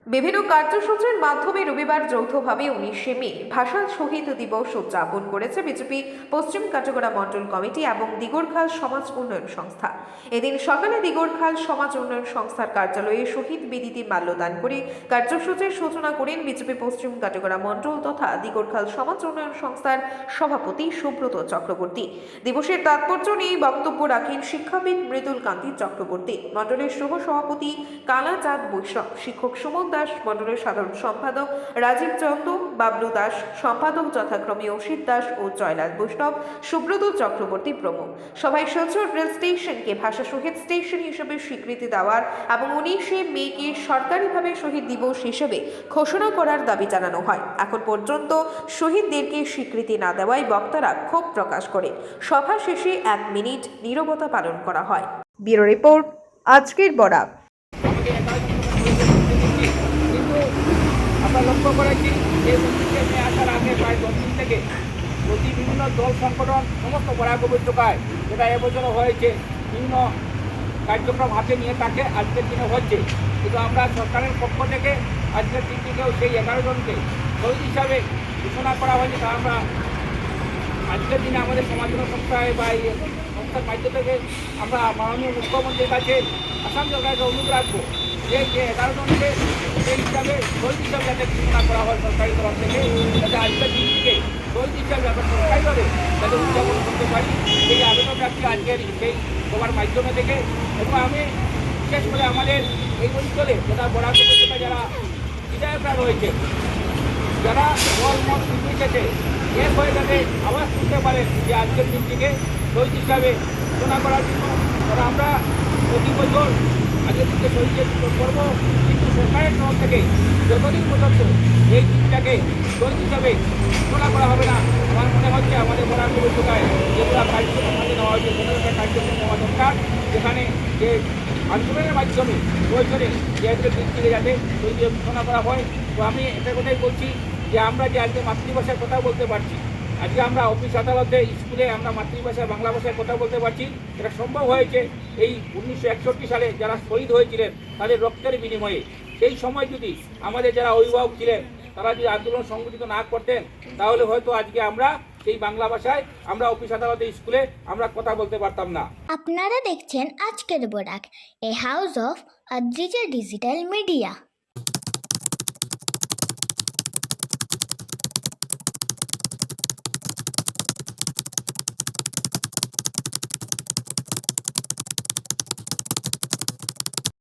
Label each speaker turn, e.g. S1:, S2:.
S1: বিভিন্ন কার্যসূচির মাধ্যমে রবিবার যৌথভাবে 19শে মে ভাষা শহীদ দিবস উদযাপন করেছে বিজেপি পশ্চিম কাটিগড়া মণ্ডল কমিটি এবং দিগরখাল সমাজ উন্নয়ন সংস্থা। এদিন সকালে দিগরখাল সমাজ উন্নয়ন সংস্থার কার্যালয়ে শহীদ বেদিতে মাল্যদান করে কার্যসূচির সূচনা করেন বিজেপি পশ্চিম কাটিগড়া মণ্ডল তথা দিগরখাল সমাজ উন্নয়ন সংস্থার সভাপতি সুব্রত চক্রবর্তী। দিবসের তাৎপর্য নিয়ে বক্তব্য রাখেন শিক্ষাবিদ মৃদুল কান্তি চক্রবর্তী, মণ্ডলের সহ সভাপতি কালাচাঁদ বৈষ্ণব, শিক্ষক সুমন দাস, মণ্ডলের সাধারণ সম্পাদক রাজীব চন্দ, বাবলু দাস, সম্পাদক যথাক্রমে অসিত দাস ও জয়লাল বৈষ্ণব, সুব্রত চক্রবর্তী প্রমুখ। সভায় শিলচর রেল স্টেশনকে ভাষা শহীদ স্টেশন হিসেবে স্বীকৃতি দেওয়ার এবং 19শে মেকে সরকারিভাবে শহীদ দিবস হিসেবে ঘোষণা করার দাবি জানানো হয়। এখন পর্যন্ত শহীদদেরকে স্বীকৃতি না দেওয়ায় বক্তারা ক্ষোভ প্রকাশ করে সভা শেষে 1 মিনিট নীরবতা পালন করা হয়। ব্যুরো রিপোর্ট, আজকের বরাক।
S2: কিন্তু আমরা লক্ষ্য করেছি যে 19শে মে আসার আগে প্রায় 10 দিন থেকে বিভিন্ন দল সংগঠন সমস্ত বরাক উপত্যকায়, যেটা এবছরও হয়েছে, বিভিন্ন কার্যক্রম হাতে নিয়ে তাকে আজকের দিনে হচ্ছে। কিন্তু আমরা সরকারের পক্ষ থেকে আজকের দিনটিকেও সেই 11 জনকে শহীদ হিসাবে ঘোষণা করা হয়নি। তা আমরা আজকের দিনে আমাদের সমাজসেবা সংস্থায় বা এই সংস্থার মাধ্যম থেকে আমরা মাননীয় মুখ্যমন্ত্রীর কাছে আসাম সরকারকে অনুরোধ রাখবো যে 11 জনকে সেই হিসাবে শহীদ হিসাবে যাতে ঘোষণা করা হয় সরকারি তরফ থেকে, যাতে আজকের দিনটিকে শহীদ হিসাবে আমরা সরকারিভাবে যাতে উদযাপন করতে পারি, সেই আবেদন রাখছি আজকের সেই সবার মাধ্যমে থেকে। এবং আমি বিশেষ করে আমাদের এই অঞ্চলে যেটা বরাক উপত্যকা যারা বিধায়করা রয়েছে, যারা দল মত নির্বিশেষে এর হয়ে যাতে আবার শুনতে পারেন যে আজকের দিনটিকে শহীদ হিসাবে ঘোষণা করার জন্য। কারণ আমরা প্রতি বছর আজকের দিনকে শহীদ করব, কিন্তু সরকারের তরফ থেকে যতদিন পর্যন্ত এই দিনটাকে শহীদ হিসাবে ঘোষণা করা হবে না, আমার মনে হচ্ছে আমাদের বরাক উপত্যকায় যেগুলো কার্যক্রম হাতে নেওয়া হয়েছে কোনো একটা কার্যক্রম নেওয়া দরকার, যেখানে যে আন্দোলনের মাধ্যমে প্রয়োজনে যে আজকের দিনটিকে যাতে শহীদ ঘোষণা করা হয়। তো আমি একটা কথাই বলছি যে আমরা যে আজকে মাতৃভাষার কথা বলতে পারছি, আজকে আমরা অফিস আদালতে স্কুলে আমরা মাতৃভাষা বাংলা ভাষায় কথা বলতে পারছি, এটা সম্ভব হয়েছে এই 1961 সালে যারা শহীদ হয়েছিলেন তাদের রক্তের বিনিময়ে। সেই সময় যদি আমাদের যারা অভিভাবক ছিলেন তারা যদি আন্দোলন সংগঠিত না করতেন, তাহলে হয়তো আজকে আমরা সেই বাংলা ভাষায় আমরা অফিস আদালতে স্কুলে আমরা কথা বলতে পারতাম না।
S3: আপনারা দেখছেন আজকের Barak, a house of Adrija digital media.